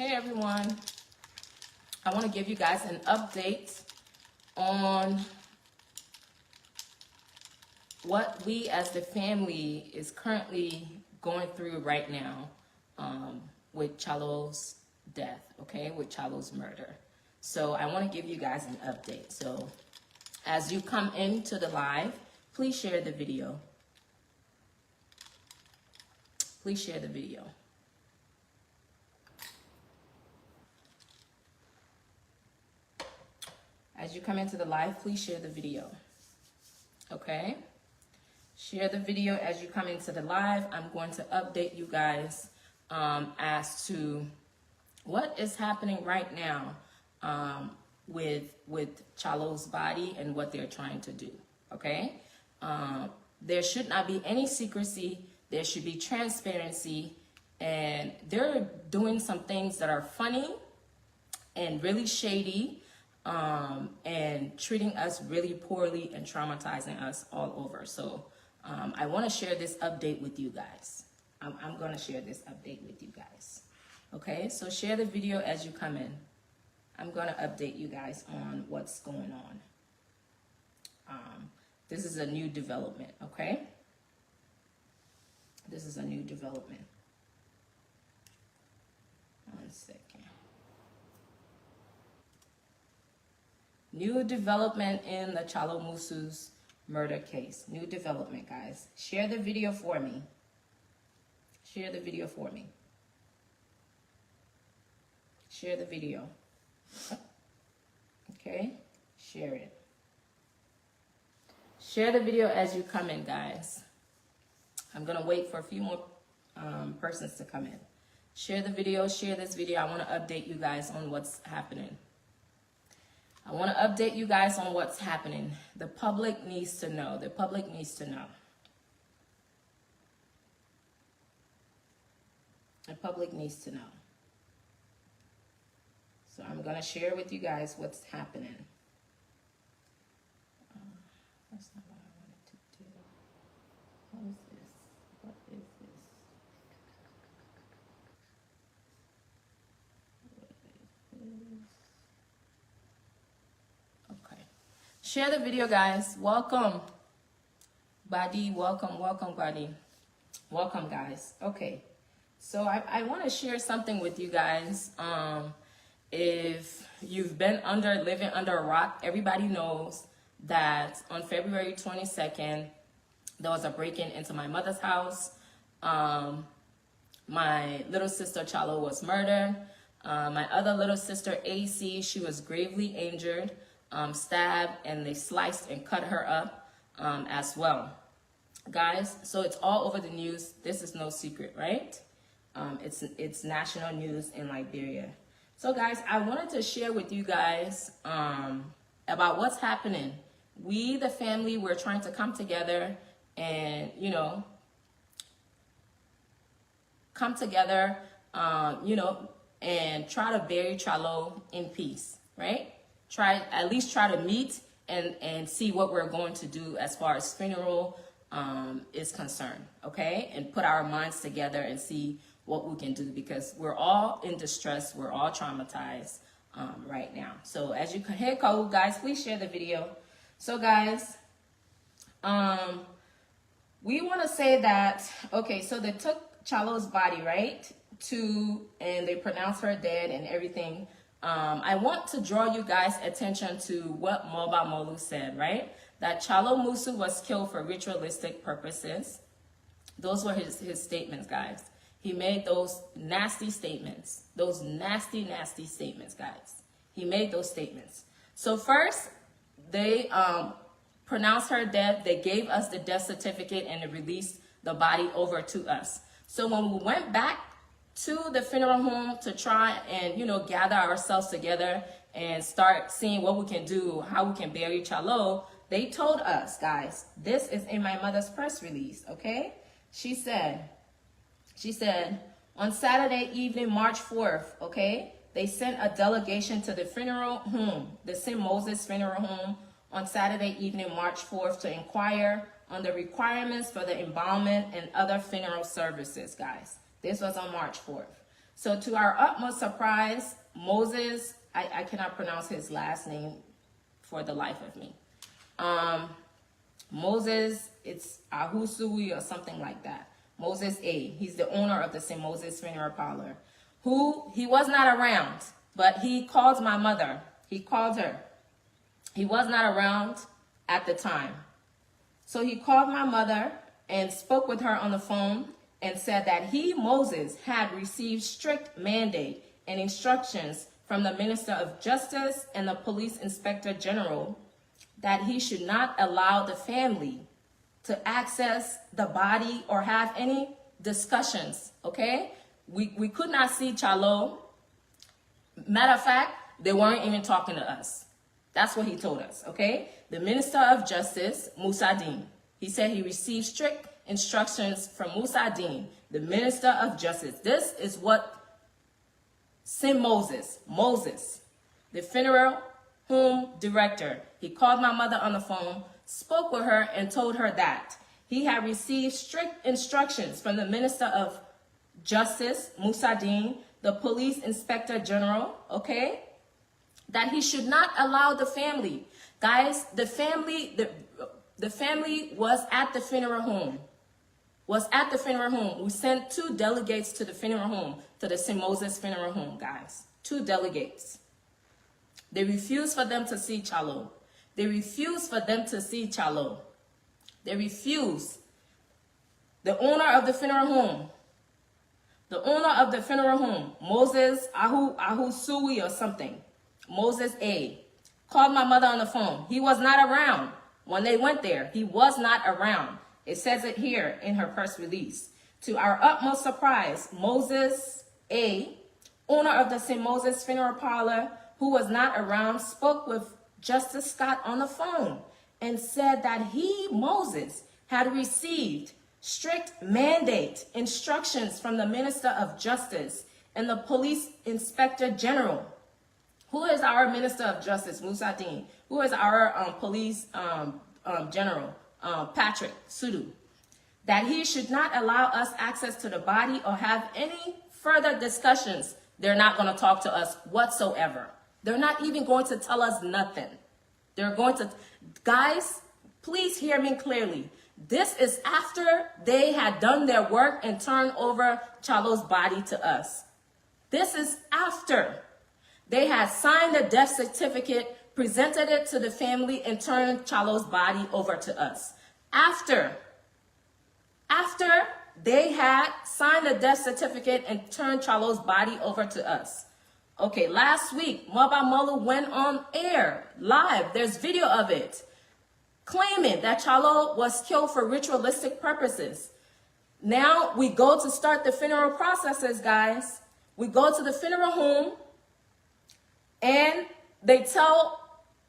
Hey everyone, I want to give you guys an update on what we as the family is currently going through right now with Charloe's death, okay, with Charloe's murder. So I want to give you guys an update. So as you come into the live, please share the video. Please share the video. As you come into the live, please share the video. Okay? Share the video as you come into the live. I'm going to update you guys as to what is happening right now with Charloe's body and what they're trying to do. Okay? There should not be any secrecy. There should be transparency. And they're doing some things that are funny and really shady. And treating us really poorly and traumatizing us all over. So I want to share this update with you guys. I'm going to share this update with you guys. Okay, so share the video as you come in. I'm going to update you guys on what's going on. This is a new development, okay? This is a new development. 1 second. New development in the Charloe Musu'S murder case. New development, guys. Share the video for me. Share the video for me. Share the video. Okay? Share it. Share the video as you come in, guys. I'm going to wait for a few more persons to come in. Share the video. Share this video. I want to update you guys on what's happening. I want to update you guys on what's happening. The public needs to know. The public needs to know. The public needs to know. So I'm going to share with you guys what's happening. That's not what I wanted to do. What is this? What is this? Share the video, guys. Welcome, Badi. Welcome, welcome, Badi. Welcome, guys. Okay, so I want to share something with you guys. If you've been living under a rock, everybody knows that on February 22nd, there was a break-in into my mother's house. My little sister, Charloe, was murdered. My other little sister, AC, she was gravely injured. Stabbed, and they sliced and cut her up as well. Guys, so it's all over the news. This is no secret, right? It's national news in Liberia. So guys, I wanted to share with you guys about what's happening. We, the family, we're trying to come together and, you know, and try to bury Charloe in peace, right? At least try to meet and see what we're going to do as far as funeral is concerned, okay? And put our minds together and see what we can do, because we're all in distress. We're all traumatized right now. So as you can hear, guys, please share the video. So guys, we want to say that, okay, so they took Charloe's body, right? And they pronounced her dead and everything. I want to draw you guys' attention to what Moba Molu said, right? That Charloe Musu was killed for ritualistic purposes. Those were his statements, guys. He made those nasty statements. Those nasty, nasty statements, guys. He made those statements. So first, they pronounced her dead. They gave us the death certificate and they released the body over to us. So when we went back to the funeral home to try and, you know, gather ourselves together and start seeing what we can do, how we can bury Charloe, they told us, guys, this is in my mother's press release, okay? She said, on Saturday evening, March 4th, okay, they sent a delegation to the funeral home, the St. Moses Funeral Home, on Saturday evening, March 4th, to inquire on the requirements for the embalmment and other funeral services, guys. This was on March 4th. So to our utmost surprise, Moses, I cannot pronounce his last name for the life of me. Moses, it's Ahusui or something like that. Moses A. He's the owner of the St. Moses Funeral Parlor. Who, he was not around, but he called my mother. He called her. He was not around at the time. So he called my mother and spoke with her on the phone and said that he, Moses, had received strict mandate and instructions from the Minister of Justice and the Police Inspector General that he should not allow the family to access the body or have any discussions, okay? We could not see Charloe. Matter of fact, they weren't even talking to us. That's what he told us, okay? The Minister of Justice, Musu'S, he said he received strict instructions from Musu'S, the Minister of Justice. This is what St. Moses, the funeral home director, he called my mother on the phone, spoke with her, and told her that he had received strict instructions from the Minister of Justice, Musu'S, the Police Inspector General, okay, that he should not allow the family. Guys, the family was at the funeral home. We sent 2 delegates to the funeral home, to the St. Moses Funeral Home, guys. 2 delegates. They refused for them to see Charloe. They refused. The owner of the funeral home, Moses Ahusui or something, Moses A, called my mother on the phone. He was not around when they went there. He was not around. It says it here in her press release. To our utmost surprise, Moses A, owner of the St. Moses Funeral Parlor, who was not around, spoke with Justice Scott on the phone and said that he, Moses, had received strict mandate instructions from the Minister of Justice and the Police Inspector General. Who is our Minister of Justice, Musu'S? Who is our Police General, Patrick Sudu? That he should not allow us access to the body or have any further discussions. They're not going to talk to us whatsoever. They're not even going to tell us nothing. They're going to, guys, please hear me clearly. This is after they had done their work and turned over Charloe's body to us. This is after they had signed the death certificate, presented it to the family, and turned Charloe's body over to us. After they had signed the death certificate and turned Charloe's body over to us. Okay, last week, Moba Molu went on air, live, there's video of it, claiming that Charloe was killed for ritualistic purposes. Now we go to start the funeral processes, guys. We go to the funeral home and they tell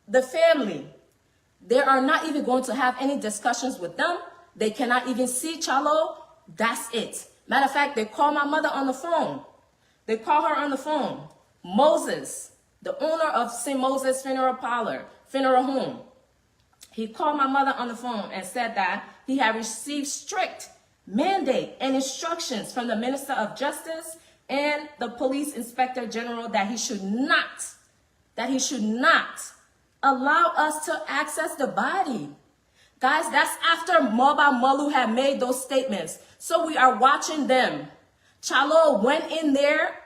the family they are not even going to have any discussions with them. They cannot even see Charloe. That's it. Matter of fact, they call my mother on the phone. They call her on the phone. Moses, the owner of St. Moses Funeral Parlor, funeral home, he called my mother on the phone and said that he had received strict mandate and instructions from the Minister of Justice and the Police Inspector General that he should not allow us to access the body. Guys, that's after Moba Molu had made those statements. So we are watching them. Charloe went in there.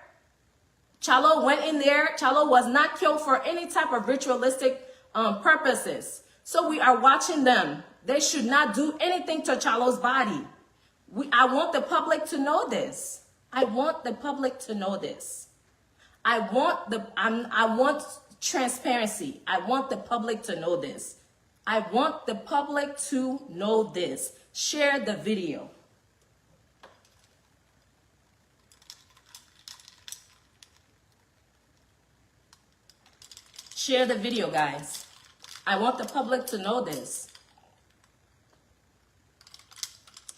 Charloe was not killed for any type of ritualistic purposes. So we are watching them. They should not do anything to Charloe's body. I want the public to know this. I want transparency. I want the public to know this. Share the video. Share the video, guys. I want the public to know this.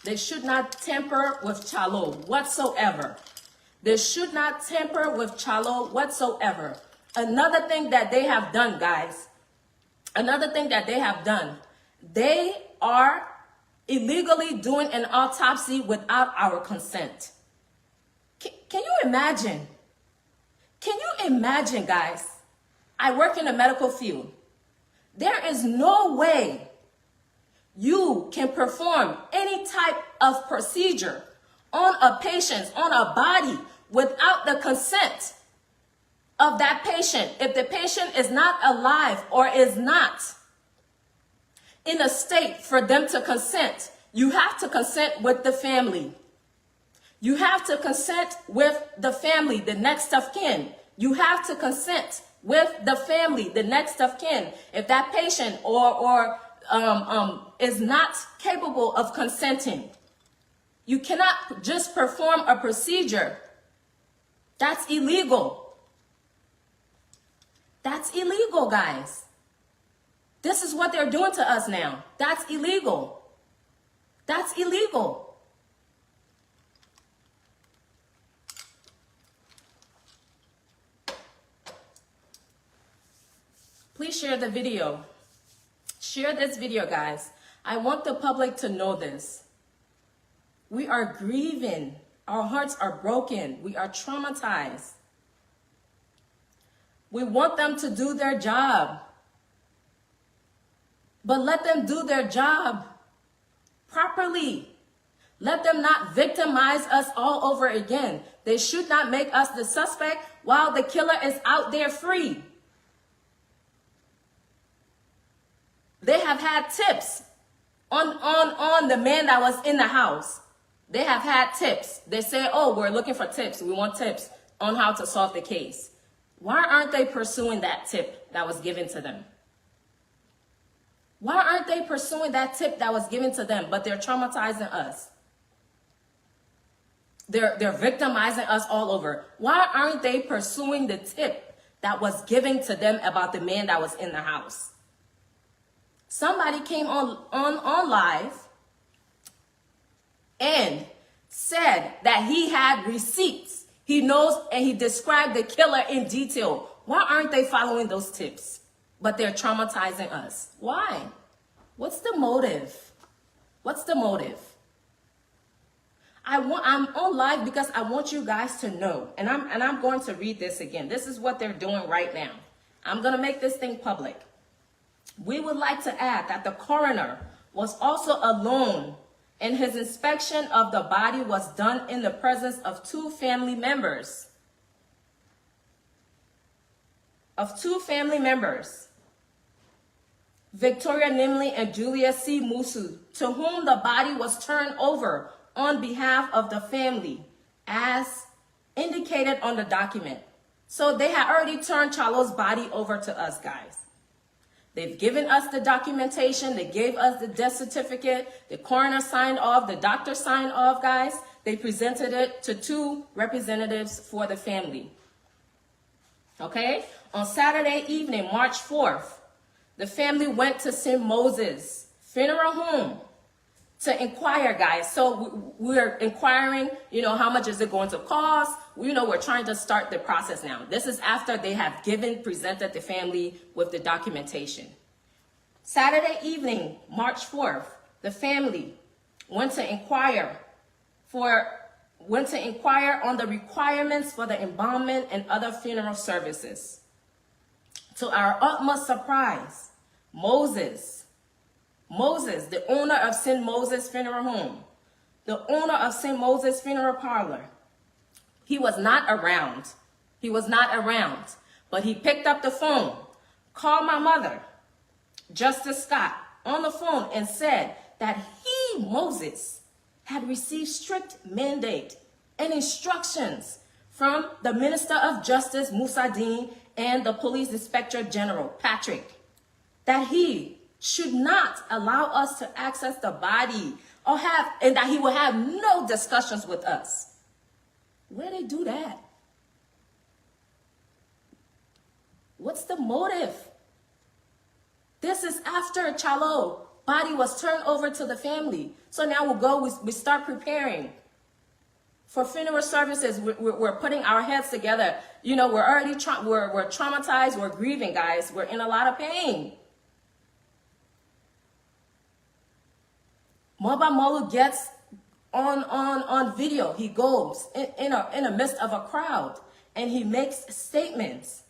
They should not tamper with Charloe whatsoever. Another thing that they have done, guys. They are illegally doing an autopsy without our consent. Can you imagine? Can you imagine, guys? I work in the medical field. There is no way you can perform any type of procedure on a patient, on a body, without the consent of that patient. If the patient is not alive or is not in a state for them to consent, you have to consent with the family. You have to consent with the family, the next of kin. You have to consent with the family, the next of kin. If that patient is not capable of consenting, you cannot just perform a procedure. That's illegal. That's illegal, guys. This is what they're doing to us now. That's illegal. That's illegal. Please share the video. Share this video, guys. I want the public to know this. We are grieving. Our hearts are broken. We are traumatized. We want them to do their job. But let them do their job properly. Let them not victimize us all over again. They should not make us the suspect while the killer is out there free. They have had tips on the man that was in the house. They have had tips. They say, oh, we're looking for tips. We want tips on how to solve the case. Why aren't they pursuing that tip that was given to them? Why aren't they pursuing that tip that was given to them, but they're traumatizing us? They're victimizing us all over. Why aren't they pursuing the tip that was given to them about the man that was in the house? Somebody came on live and said that he had receipts. He knows and he described the killer in detail. Why aren't they following those tips? But they're traumatizing us. Why? What's the motive? What's the motive? I'm on live because I want you guys to know. And I'm going to read this again. This is what they're doing right now. I'm going to make this thing public. We would like to add that the coroner was also alone, and his inspection of the body was done in the presence of two family members. Victoria Nimley and Julia C. Musu, to whom the body was turned over on behalf of the family, as indicated on the document. So they had already turned Charloe's body over to us, guys. They've given us the documentation. They gave us the death certificate. The coroner signed off. The doctor signed off, guys. They presented it to two representatives for the family. Okay? On Saturday evening, March 4th, the family went to St. Moses Funeral Home to inquire, guys. So we're inquiring, how much is it going to cost? We're trying to start the process now. This is after they have presented the family with the documentation. Saturday evening, March 4th, the family went to inquire on the requirements for the embalmment and other funeral services. To our utmost surprise, Moses, the owner of St. Moses Funeral Home, the owner of St. Moses Funeral Parlor, he was not around. But he picked up the phone, called my mother, Justice Scott, on the phone and said that he, Moses, had received strict mandate and instructions from the Minister of Justice, Musa, and the Police Inspector General, Patrick, that he should not allow us to access the body and that he will have no discussions with us. Where they do that? What's the motive? This is after Charloe body was turned over to the family. So now we start preparing for funeral services. We're putting our heads together. We're already we're traumatized. We're grieving, guys. We're in a lot of pain. Moba Molu gets on video. He goes in the midst of a crowd and he makes statements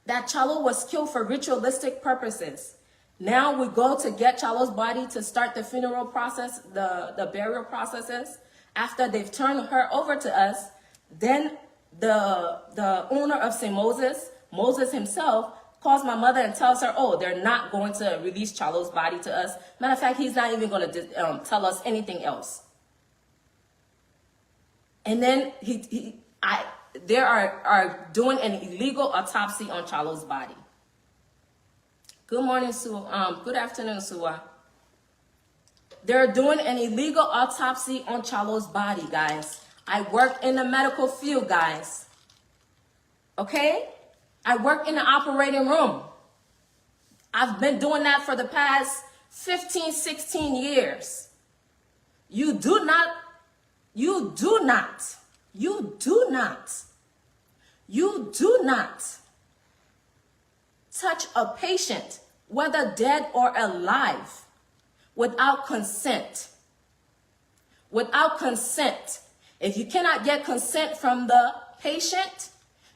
that Charloe was killed for ritualistic purposes. Now we go to get Charloe's body to start the funeral process, the burial processes. After they've turned her over to us, then the owner of St. Moses himself, calls my mother and tells her, oh, they're not going to release Charloe's body to us. Matter of fact, he's not even going to tell us anything else. And then they are doing an illegal autopsy on Charloe's body. Good morning, Sue. Good afternoon, Sua. They're doing an illegal autopsy on Charloe's body, guys. I work in the medical field, guys. Okay? I work in the operating room. I've been doing that for the past 15, 16 years. You do not touch a patient, whether dead or alive, without consent. Without consent. If you cannot get consent from the patient,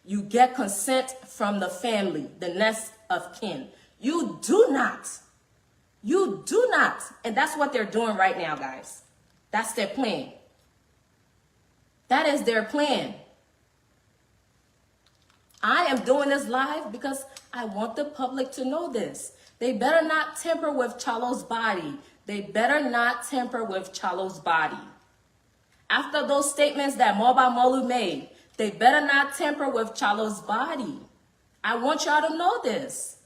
you get consent from the family, the next of kin. You do not. And that's what they're doing right now, guys. That's their plan. That is their plan. I am doing this live because I want the public to know this. They better not tamper with Charloe's body. They better not tamper with Charloe's body. After those statements that Moba Molu made, they better not tamper with Charloe's body. I want y'all to know this.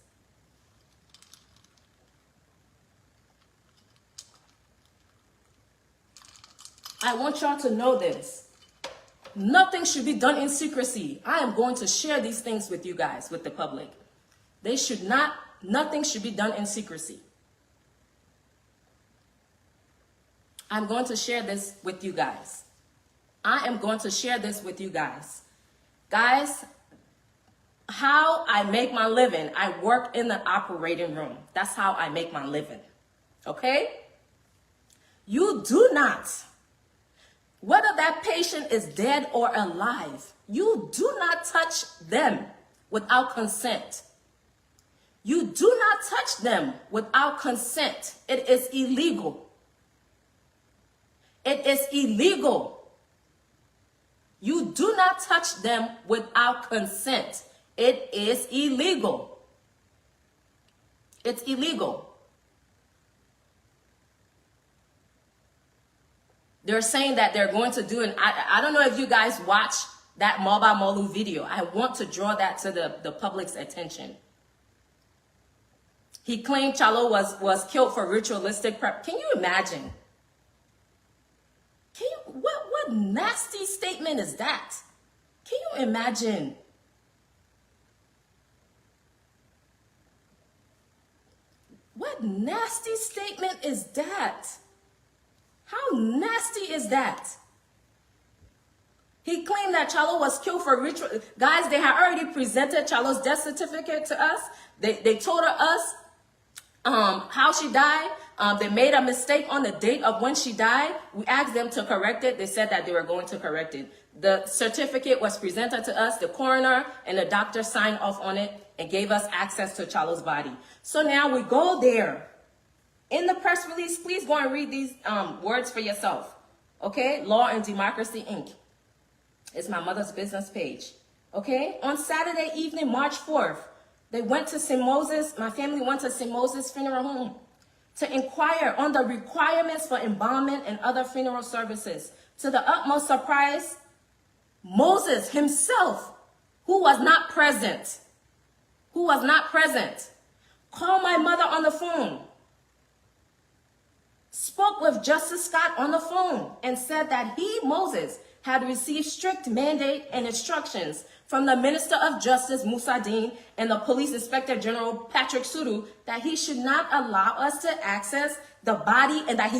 I want y'all to know this. Nothing should be done in secrecy. I am going to share these things with you guys, with the public. Nothing should be done in secrecy. I'm going to share this with you guys. I am going to share this with you guys. Guys, how I make my living, I work in the operating room. That's how I make my living. Okay? You do not, whether that patient is dead or alive, you do not touch them without consent. You do not touch them without consent. It is illegal. It is illegal. You do not touch them without consent. It is illegal. It's illegal. They're saying that they're going to do, and I don't know if you guys watch that Moba Molu video. I want to draw that to the public's attention. He claimed Charloe was killed for ritualistic prep. Can you imagine? What nasty statement is that? Can you imagine? What nasty statement is that? How nasty is that? He claimed that Charloe was killed for ritual. Guys, they had already presented Charloe's death certificate to us. They told us how she died. They made a mistake on the date of when she died. We asked them to correct it. They said that they were going to correct it. The certificate was presented to us. The coroner and the doctor signed off on it and gave us access to Charloe's body. So now we go there. In the press release, please go and read these words for yourself. Okay? Law and Democracy, Inc. It's my mother's business page. Okay? On Saturday evening, March 4th, they went to St. Moses. My family went to St. Moses Funeral Home to inquire on the requirements for embalmment and other funeral services. To the utmost surprise, Moses himself, who was not present, called my mother on the phone, spoke with Justice Scott on the phone, and said that he, Moses, had received strict mandate and instructions from the Minister of Justice, Musa Dean, and the Police Inspector General, Patrick Sudu, that he should not allow us to access the body and that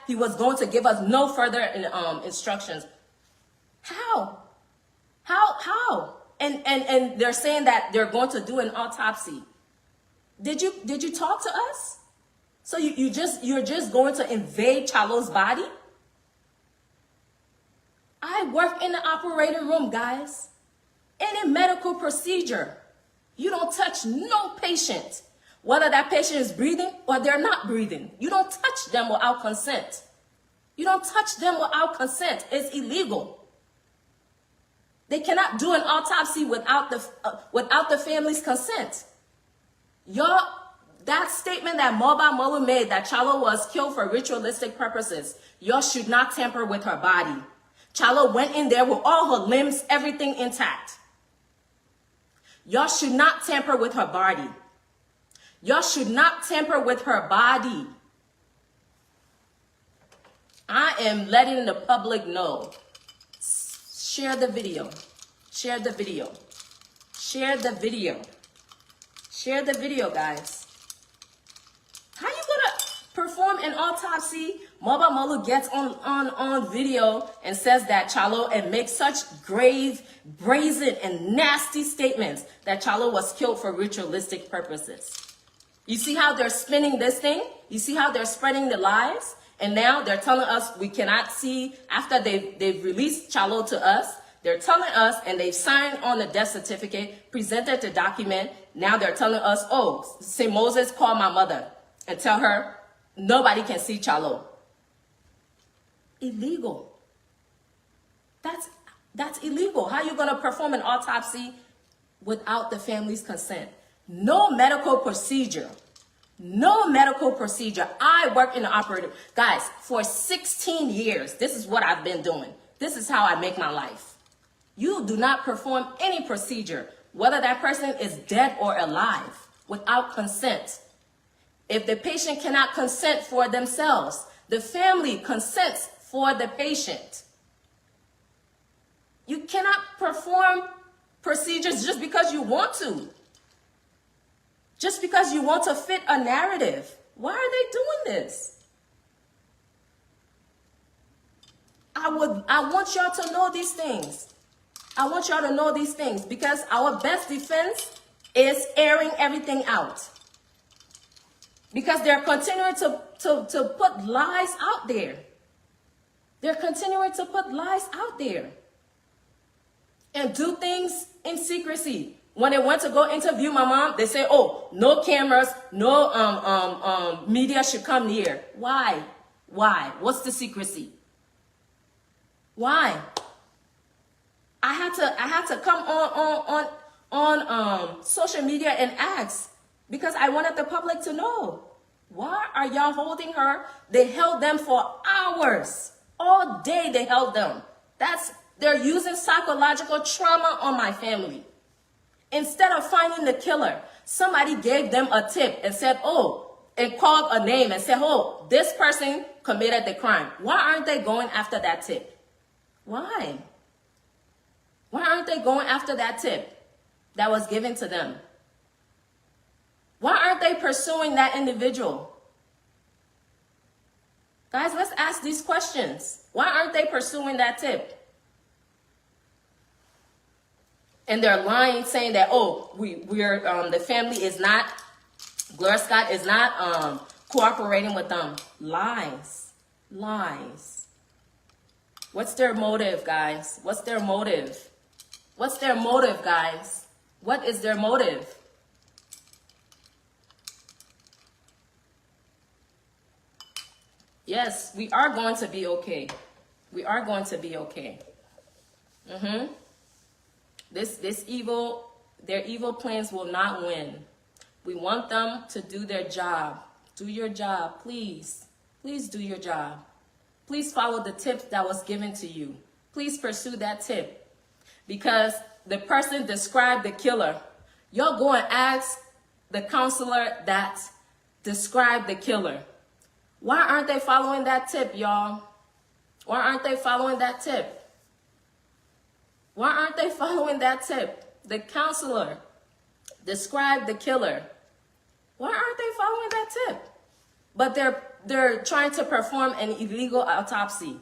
he was going to give us no further instructions. How? And they're saying that they're going to do an autopsy. Did you talk to us? So you're just going to invade Charloe's body? work in the operating room, guys. Any medical procedure, you don't touch no patient, whether that patient is breathing or they're not breathing. You don't touch them without consent. You don't touch them without consent. It's illegal. They cannot do an autopsy without the family's consent. That statement that Mobile Molu made, that Charloe was killed for ritualistic purposes, y'all should not tamper with her body. Charloe went in there with all her limbs, everything intact. Y'all should not tamper with her body. Y'all should not tamper with her body. I am letting the public know. Share the video. Share the video. Share the video. Share the video, guys. How you gonna perform an autopsy? Mobile Molu gets on video and says that Charloe, and makes such grave, brazen, and nasty statements that Charloe was killed for ritualistic purposes. You see how they're spinning this thing? You see how they're spreading the lies? And now they're telling us we cannot see, after they've released Charloe to us, they're telling us, and they've signed on the death certificate, presented the document. Now they're telling us, oh, St. Moses, call my mother and tell her nobody can see Charloe. Illegal. That's illegal. How are you going to perform an autopsy without the family's consent? No medical procedure. No medical procedure. I work in the operating. Guys, for 16 years, this is what I've been doing. This is how I make my life. You do not perform any procedure, whether that person is dead or alive, without consent. If the patient cannot consent for themselves, the family consents for the patient. You cannot perform procedures just because you want to. Just because you want to fit a narrative. Why are they doing this? I want y'all to know these things. I want y'all to know these things, because our best defense is airing everything out. Because they're continuing to put lies out there. They're continuing to put lies out there. And do things in secrecy. When they went to go interview my mom, they say, oh, no cameras, no media should come near. Why? Why? What's the secrecy? Why? I had to come on social media and ask, because I wanted the public to know. Why are y'all holding her? They held them for hours. All day they held them. They're using psychological trauma on my family. Instead of finding the killer, somebody gave them a tip and said, oh, and called a name and said, oh, this person committed the crime. Why aren't they going after that tip? Why? Why aren't they going after that tip that was given to them? Why aren't they pursuing that individual? Guys, let's ask these questions. Why aren't they pursuing that tip? And they're lying, saying that, oh, we're the family is not, Gloria Scott is not cooperating with them. Lies. Lies. What's their motive, guys? What's their motive? What's their motive, guys? What is their motive? Yes, we are going to be okay. We are going to be okay. Their evil plans will not win. We want them to do their job. Do your job, please. Please do your job. Please follow the tip that was given to you. Please pursue that tip. Because the person described the killer. Y'all go and ask the counselor that described the killer. Why aren't they following that tip, y'all? Why aren't they following that tip? Why aren't they following that tip? The counselor described the killer. Why aren't they following that tip? But they're trying to perform an illegal autopsy.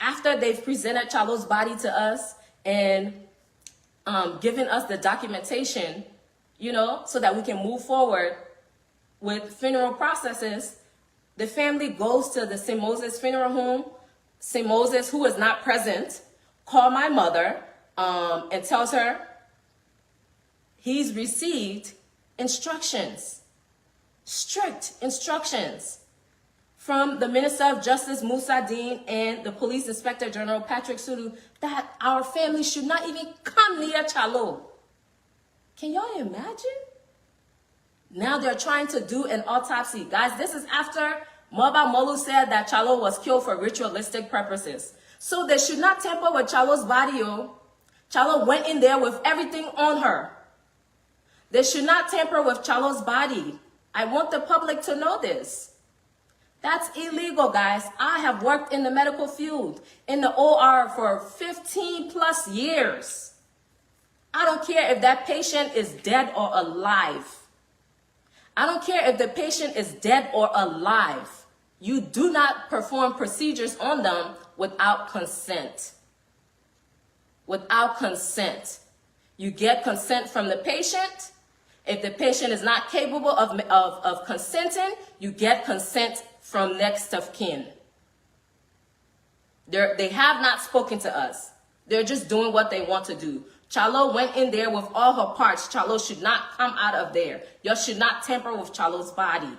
After they've presented Charloe's body to us and given us the documentation, so that we can move forward with funeral processes, the family goes to the St. Moses funeral home. St. Moses, who is not present, call my mother and tells her he's received instructions, strict instructions from the Minister of Justice Musa and the Police Inspector General Patrick Sudu that our family should not even come near Charloe. Can y'all imagine? Now they're trying to do an autopsy. Guys, this is after Moba Molu said that Charloe was killed for ritualistic purposes. So they should not tamper with Charloe's body, yo. Charloe went in there with everything on her. They should not tamper with Charloe's body. I want the public to know this. That's illegal, guys. I have worked in the medical field, in the OR for 15 plus years. I don't care if that patient is dead or alive. I don't care if the patient is dead or alive. You do not perform procedures on them without consent. Without consent. You get consent from the patient. If the patient is not capable of consenting, you get consent from next of kin. They have not spoken to us. They're just doing what they want to do. Charloe went in there with all her parts. Charloe should not come out of there. Y'all should not tamper with Charloe's body.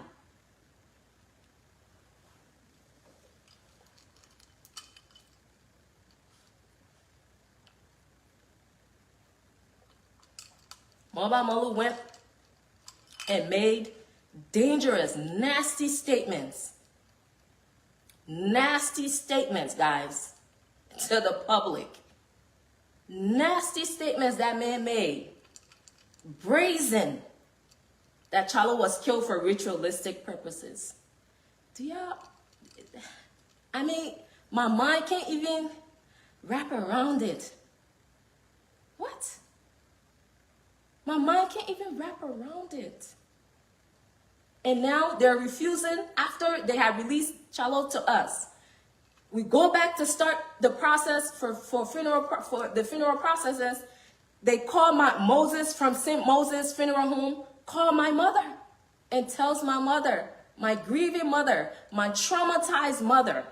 Moba Molu went and made dangerous, nasty statements. Nasty statements, guys, to the public. Nasty statements that man made. Brazen. That Charloe was killed for ritualistic purposes. Do y'all, I mean, my mind can't even wrap around it. What? My mind can't even wrap around it. And now they're refusing after they have released Charloe to us. We go back to start the process for the funeral processes. They call my Moses from St. Moses Funeral Home, call my mother and tells my mother, my grieving mother, my traumatized mother,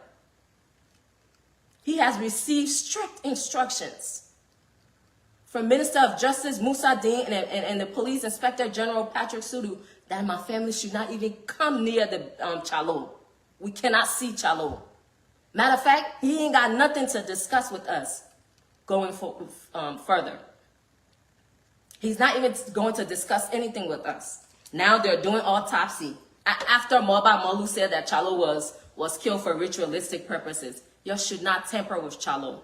he has received strict instructions from Minister of Justice Musa and the Police Inspector General Patrick Sudu that my family should not even come near the Charloe. We cannot see Charloe. Matter of fact, he ain't got nothing to discuss with us going further. He's not even going to discuss anything with us. Now they're doing autopsy. After Moba Molu said that Charloe was killed for ritualistic purposes, y'all should not tamper with Charloe.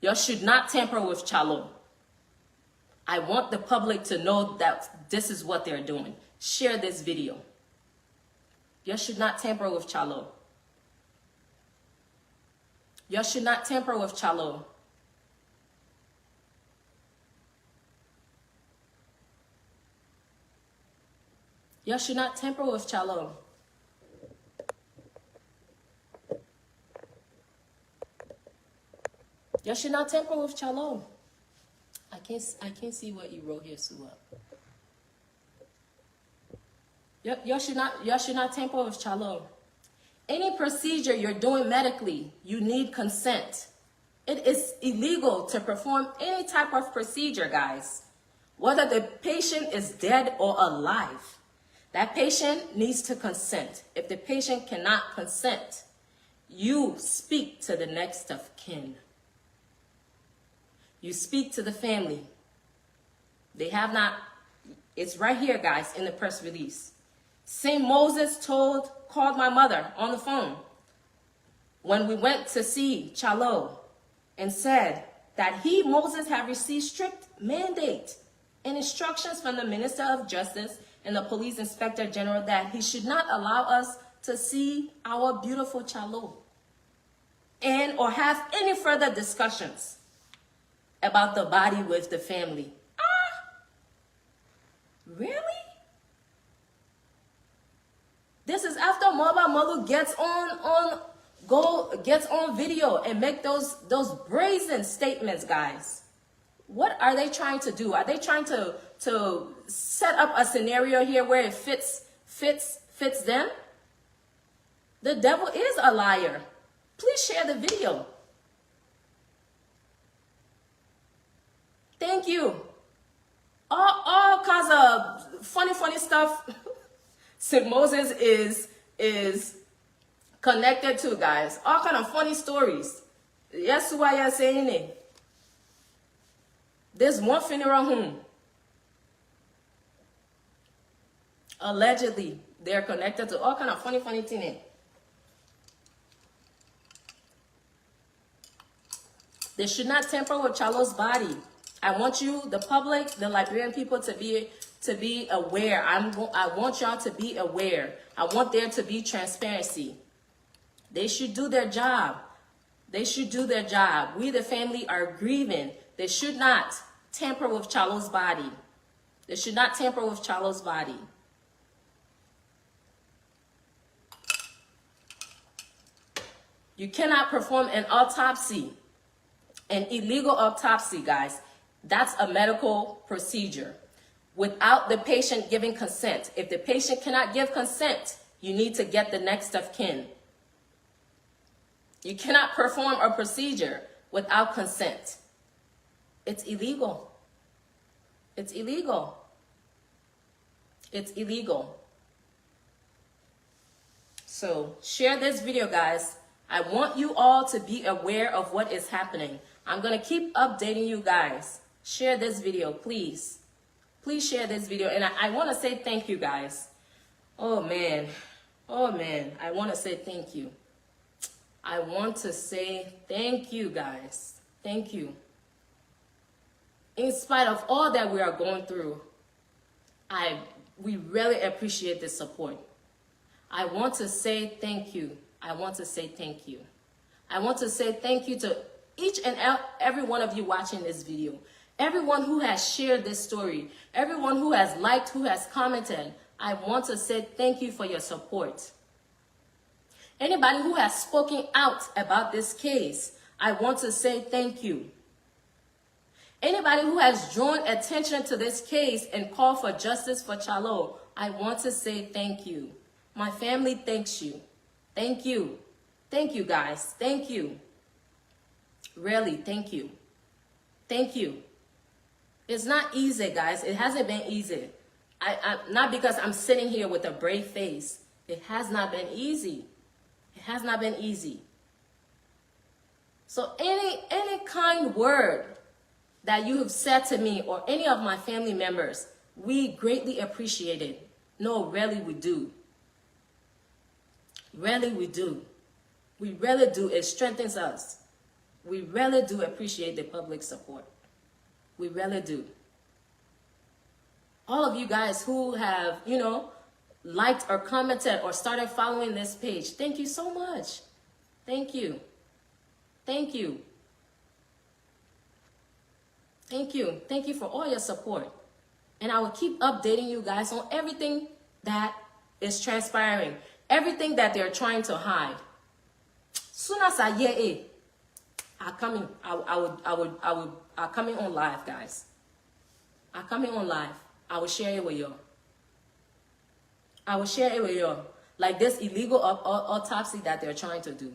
Y'all should not tamper with Charloe. I want the public to know that this is what they're doing. Share this video. Y'all should not tamper with Charloe. Y'all should not tamper with Charloe. Y'all should not tamper with Charloe. Y'all should not tamper with Charloe. I can't see what you wrote here, Sue. Y'all should not tamper with Charloe. Any procedure you're doing medically, you need consent. It is illegal to perform any type of procedure, guys. Whether the patient is dead or alive, that patient needs to consent. If the patient cannot consent, you speak to the next of kin. You speak to the family. They have not, it's right here, guys, in the press release. St. Moses called my mother on the phone when we went to see Charloe and said that Moses, had received strict mandate and instructions from the Minister of Justice and the Police Inspector General that he should not allow us to see our beautiful Charloe and or have any further discussions about the body with the family. Really? This is after Moba Molu gets on video and make those brazen statements, guys. What are they trying to do? Are they trying to set up a scenario here where it fits them? The devil is a liar. Please share the video. Thank you. All kinds of funny stuff St. Moses is connected to, guys. All kind of funny stories. Yes, why you're saying it. There's one funeral home. Allegedly, they're connected to all kind of funny things. They should not tamper with Charloe's body. I want you, the public, the Liberian people, to be aware. I want y'all to be aware. I want there to be transparency. They should do their job. They should do their job. We, the family, are grieving. They should not tamper with Charloe's body. They should not tamper with Charloe's body. You cannot perform an autopsy, an illegal autopsy, guys. That's a medical procedure without the patient giving consent. If the patient cannot give consent, you need to get the next of kin. You cannot perform a procedure without consent. It's illegal. It's illegal. It's illegal. So share this video, guys. I want you all to be aware of what is happening. I'm going to keep updating you guys. Share this video, please. Please share this video. And I want to say thank you, guys. Oh, man. Oh, man. I want to say thank you. I want to say thank you, guys. Thank you. In spite of all that we are going through, we really appreciate the support. I want to say thank you. I want to say thank you. I want to say thank you to each and every one of you watching this video. Everyone who has shared this story. Everyone who has liked, who has commented. I want to say thank you for your support. Anybody who has spoken out about this case, I want to say thank you. Anybody who has drawn attention to this case and called for justice for Charloe, I want to say thank you. My family thanks you. Thank you. Thank you, guys. Thank you. Really, thank you. Thank you. It's not easy, guys. It hasn't been easy. Not because I'm sitting here with a brave face. It has not been easy. It has not been easy. So any kind word that you have said to me or any of my family members, we greatly appreciate it. No, really we do. Really we do. We really do. It strengthens us. We really do appreciate the public support. We really do. All of you guys who have, liked or commented or started following this page, thank you so much. Thank you. Thank you. Thank you. Thank you for all your support. And I will keep updating you guys on everything that is transpiring, everything that they're trying to hide. Soon as I hear it, I'm coming. I'm coming on live, guys. I'm coming on live. I will share it with you. I will share it with you. Like this illegal autopsy that they're trying to do.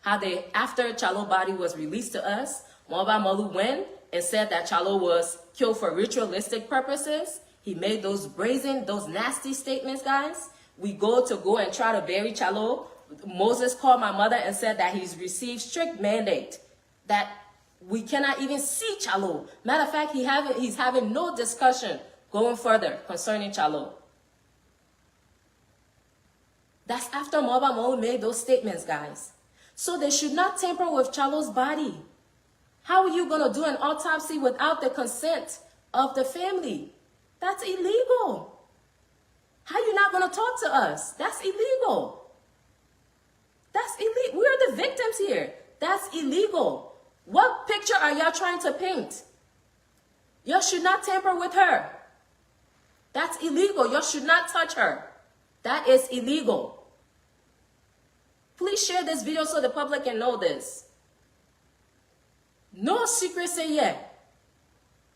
How they, after Charloe's body was released to us, Mwaba Malu went and said that Charloe was killed for ritualistic purposes. He made those brazen, those nasty statements, guys. We go and try to bury Charloe. Moses called my mother and said that he's received strict mandate that we cannot even see Charloe. Matter of fact, he's having no discussion going further concerning Charloe. That's after Mwaba Malu made those statements, guys. So they should not tamper with Charloe's body. How are you going to do an autopsy without the consent of the family? That's illegal. How are you not going to talk to us? That's illegal. That's illegal. We're the victims here. That's illegal. What picture are y'all trying to paint? Y'all should not tamper with her. That's illegal. Y'all should not touch her. That is illegal. Please share this video so the public can know this. No secrecy yet.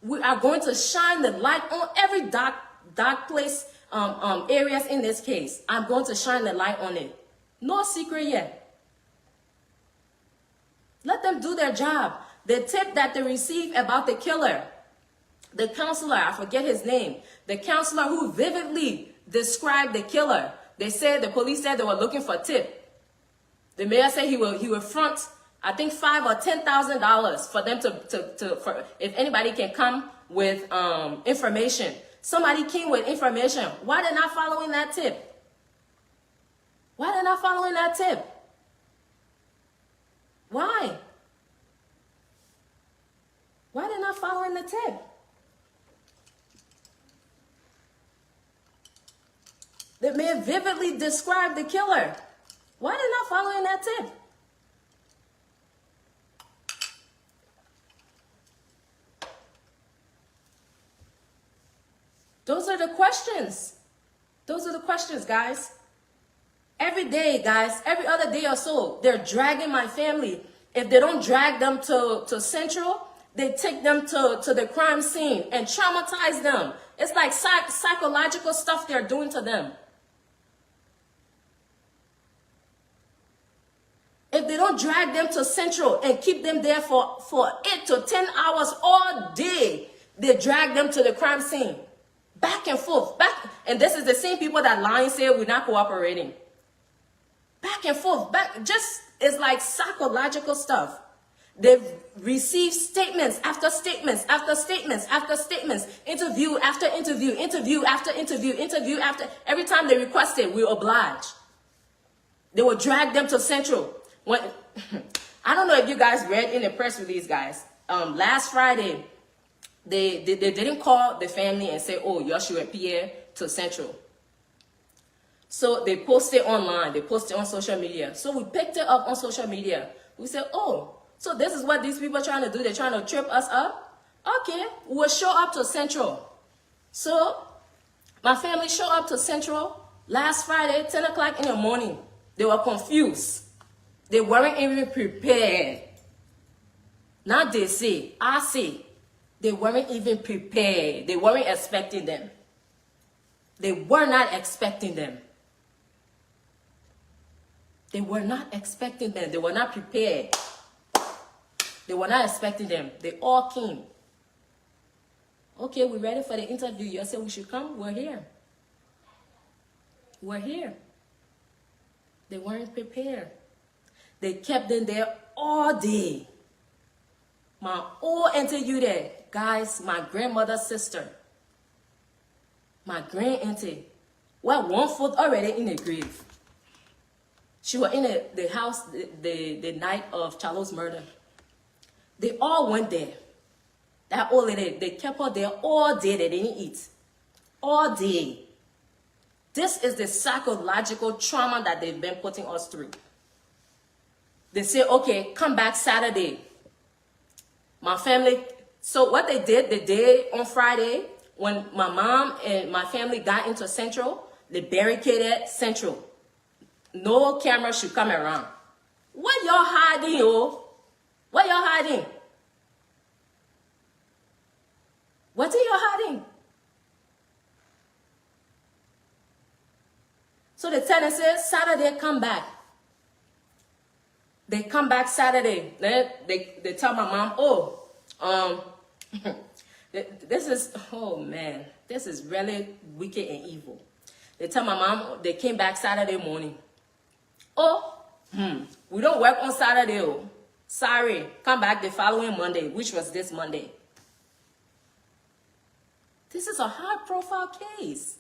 We are going to shine the light on every dark place, areas in this case. I'm going to shine the light on it. No secret yet. Let them do their job. The tip that they receive about the killer, The counselor, I forget his name, the counselor who vividly described the killer. They said, the police said they were looking for a tip. The mayor said he will front, I think $5,000 or $10,000 for them for if anybody can come with information. Somebody came with information. Why they not following that tip? Why they not following that tip? Why? Why they not following the tip? The man vividly described the killer. Why they not following that tip? Those are the questions. Those are the questions, guys. Every day, guys, every other day or so, they're dragging my family. If they don't drag them to Central, they take them to the crime scene and traumatize them. It's like psychological stuff they're doing to them. If they don't drag them to Central and keep them there for 8 to 10 hours all day, they drag them to the crime scene. Back and forth. And this is the same people that lie and say we're not cooperating. Back and forth. It's like psychological stuff. They've received statements after statements after statements after statements. Interview after interview. Interview after interview. Interview after. Every time they request it, we oblige. They will drag them to Central. I don't know if you guys read in the press release, guys. Last Friday, they didn't call the family and say, oh, y'all should appear to Central. So they posted online. They posted on social media. So we picked it up on social media. We said, oh, so this is what these people are trying to do. They're trying to trip us up. Okay, we'll show up to Central. So my family showed up to Central last Friday, 10 o'clock in the morning. They were confused. They weren't even prepared. Now they say, I say, they weren't even prepared. They weren't expecting them. They were not expecting them. They were not expecting them. They were not prepared. They were not expecting them. They all came. Okay, we're ready for the interview. You said we should come. We're here. We're here. They weren't prepared. They kept them there all day. My old auntie you there, guys, my grandmother's sister, my grand auntie, well, 1 foot already in the grave. She was in the house the night of Charloe's murder. They all went there. That old lady, they kept her there all day. They didn't eat. All day. This is the psychological trauma that they've been putting us through. They say, okay, come back Saturday. My family, so what they did the day on Friday, when my mom and my family got into Central, they barricaded Central. No camera should come around. What y'all hiding, yo? What y'all hiding? What are y'all hiding? So the tenant says, Saturday, come back. They come back Saturday. They tell my mom, oh, this is, oh man, this is really wicked and evil. They tell my mom, they came back Saturday morning. Oh, we don't work on Saturday. Oh. Sorry, come back the following Monday, which was this Monday. This is a high-profile case.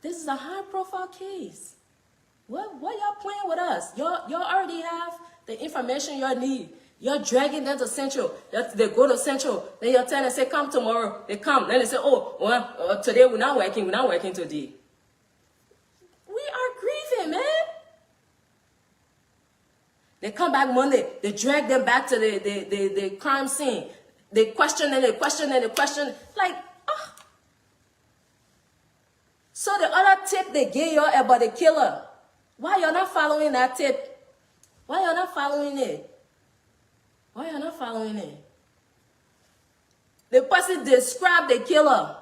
This is a high-profile case. What y'all playing with us? Y'all already have the information y'all need. You're dragging them to Central. They go to Central. Then your tenant say, come tomorrow. They come. Then they say, oh, well, today we're not working. We're not working today. We are grieving, man. They come back Monday. They drag them back to the crime scene. They question and they question and they question. Like, ah. So the other tip they gave y'all about the killer, why y'all not following that tip? Why y'all not following it? Why y'all not following it? The person described the killer.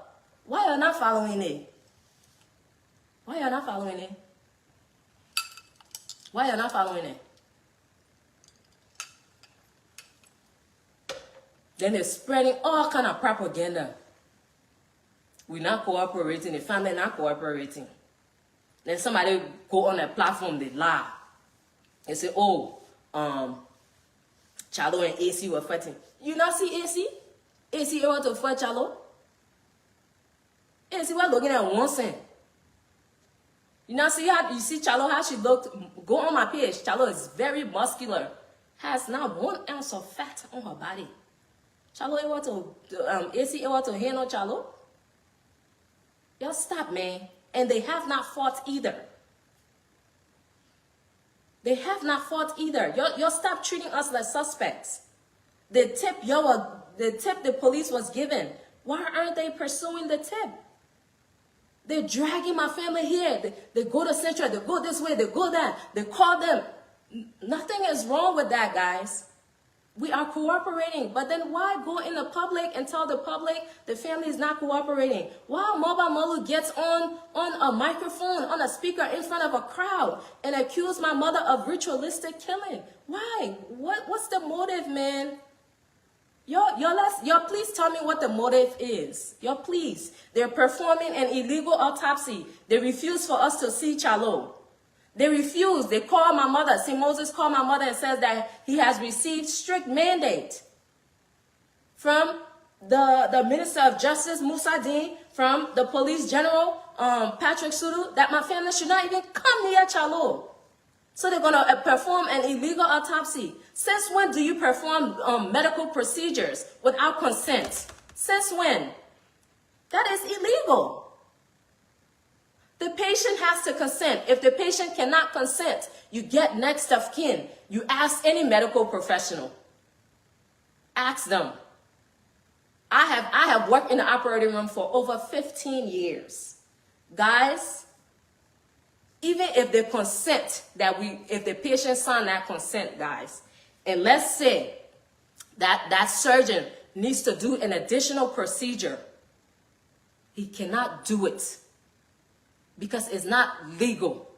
Why y'all not following it? Why y'all not following it? Why y'all not following it? Then they're spreading all kind of propaganda. We're not cooperating. The family not cooperating. Then somebody go on a platform, they lie. They say, oh, Charloe and AC were fighting. You not see AC? AC want to fight Charloe? AC was looking at one cent. You not see how, you see Charloe, how she looked? Go on my page. Charloe is very muscular. Has not 1 ounce of fat on her body. Charloe want to, AC want to handle Charloe? Y'all stop, man. And they have not fought either. They have not fought either. Y'all stop treating us like suspects. The tip the police was given. Why aren't they pursuing the tip? They're dragging my family here. They go to Central. They go this way. They go that. They call them. Nothing is wrong with that, guys. We are cooperating. But then why go in the public and tell the public the family is not cooperating? Why Mobile Malu gets on a microphone, on a speaker in front of a crowd and accuse my mother of ritualistic killing? Why? What's the motive, man? Y'all please tell me what the motive is. Y'all please. They're performing an illegal autopsy. They refuse for us to see Charloe. They refuse. They call my mother. St. Moses called my mother and says that he has received strict mandate from the Minister of Justice, Musa, from the Police General, Patrick Sudu, that my family should not even come near Charloe. So they're going to perform an illegal autopsy. Since when do you perform medical procedures without consent? Since when? That is illegal. The patient has to consent. If the patient cannot consent, you get next of kin. You ask any medical professional. Ask them. I have worked in the operating room for over 15 years. Guys, even if they consent, if the patient sign that consent, guys, and let's say that surgeon needs to do an additional procedure, he cannot do it because it's not legal.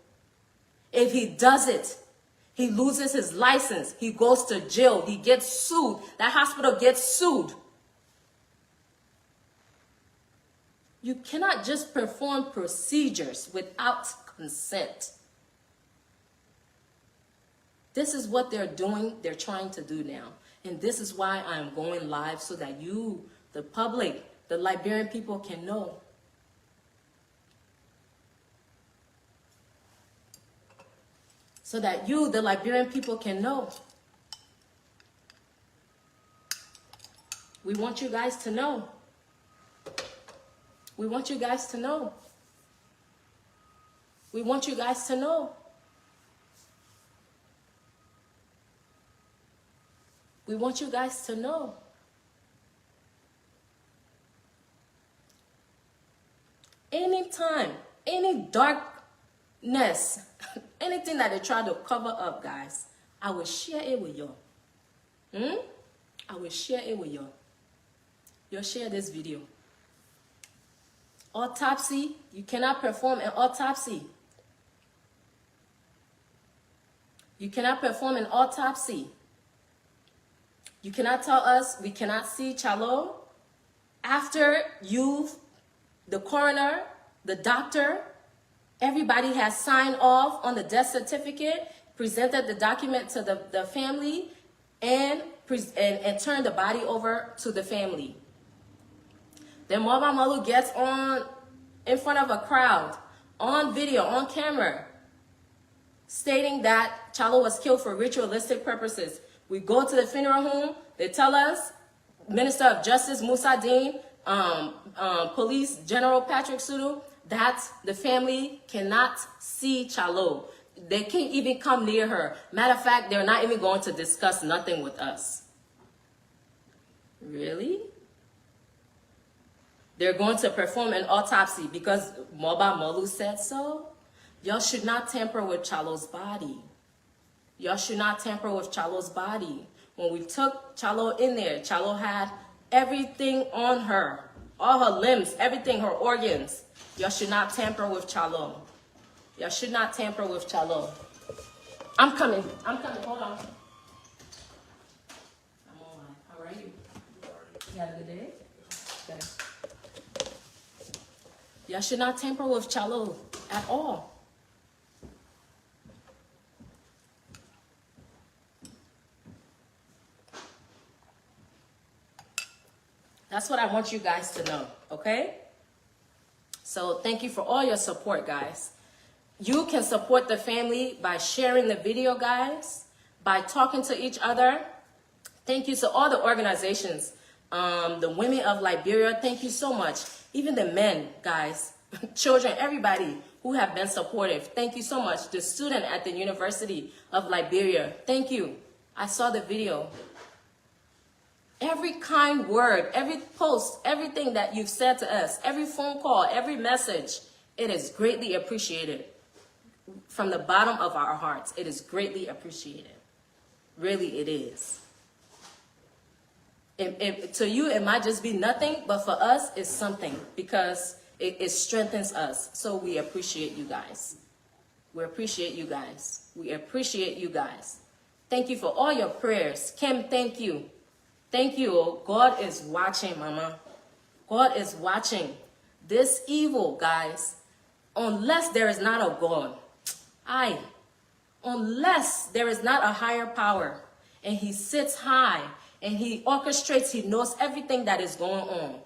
If he does it, he loses his license. He goes to jail. He gets sued. That hospital gets sued. You cannot just perform procedures without consent. This is what they're doing. They're trying to do now. And this is why I'm going live, so that you, the public, the Liberian people can know. So that you, the Liberian people, can know. We want you guys to know. We want you guys to know. We want you guys to know. We want you guys to know. Anytime, any darkness, anything that they try to cover up, guys, I will share it with you. I will share it with you. You'll share this video. Autopsy, you cannot perform an autopsy. You cannot perform an autopsy. You cannot tell us we cannot see Charloe after the coroner, the doctor, everybody has signed off on the death certificate, presented the document to the family, and turned the body over to the family. Then Mama Malu gets on in front of a crowd, on video, on camera, stating that Charloe was killed for ritualistic purposes. We go to the funeral home. They tell us, Minister of Justice Musa Dean, Police General Patrick Sudu, that the family cannot see Charloe. They can't even come near her. Matter of fact, they're not even going to discuss nothing with us. Really? They're going to perform an autopsy because Moba Molu said so? Y'all should not tamper with Charloe's body. Y'all should not tamper with Charloe's body. When we took Charloe in there, Charloe had everything on her. All her limbs, everything, her organs. Y'all should not tamper with Charloe. Y'all should not tamper with Charloe. I'm coming. Hold on. I'm on. How are you? Y'all should not tamper with Charloe at all. That's what I want you guys to know, okay? So thank you for all your support, guys. You can support the family by sharing the video, guys, by talking to each other. Thank you to all the organizations, the women of Liberia. Thank you so much. Even the men, guys, children, everybody who have been supportive. Thank you so much. The student at the University of Liberia. Thank you. I saw the video. Every kind word, every post, everything that you've said to us, every phone call, every message, it is greatly appreciated. From the bottom of our hearts, it is greatly appreciated. Really, it is. To you, it might just be nothing, but for us, it's something because it strengthens us. So we appreciate you guys. We appreciate you guys. We appreciate you guys. Thank you for all your prayers. Kim, thank you. Thank you. God is watching, Mama. God is watching. This evil, guys, unless there is not a God, unless there is not a higher power, and he sits high, and he orchestrates, he knows everything that is going on,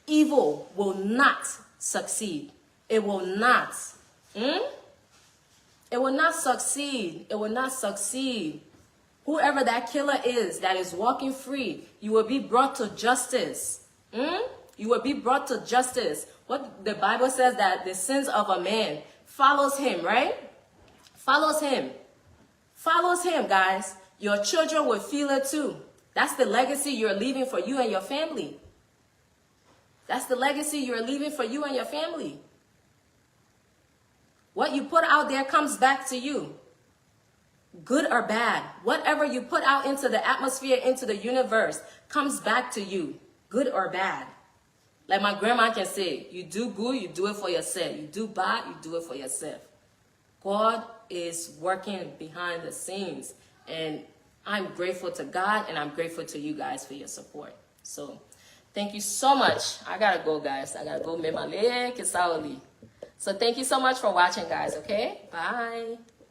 evil will not succeed. It will not. It will not succeed. It will not succeed. Whoever that killer is that is walking free, you will be brought to justice. You will be brought to justice. What the Bible says that the sins of a man follows him, right? Follows him. Follows him, guys. Your children will feel it too. That's the legacy you're leaving for you and your family. That's the legacy you're leaving for you and your family. What you put out there comes back to you. Good or bad, whatever you put out into the atmosphere, into the universe, comes back to you, good or bad. Like my grandma can say, you do good, you do it for yourself. You do bad, you do it for yourself. God is working behind the scenes, and I'm grateful to God, and I'm grateful to you guys for your support. So thank you so much. I gotta go, guys. I gotta go. So thank you so much for watching, guys, okay? Bye.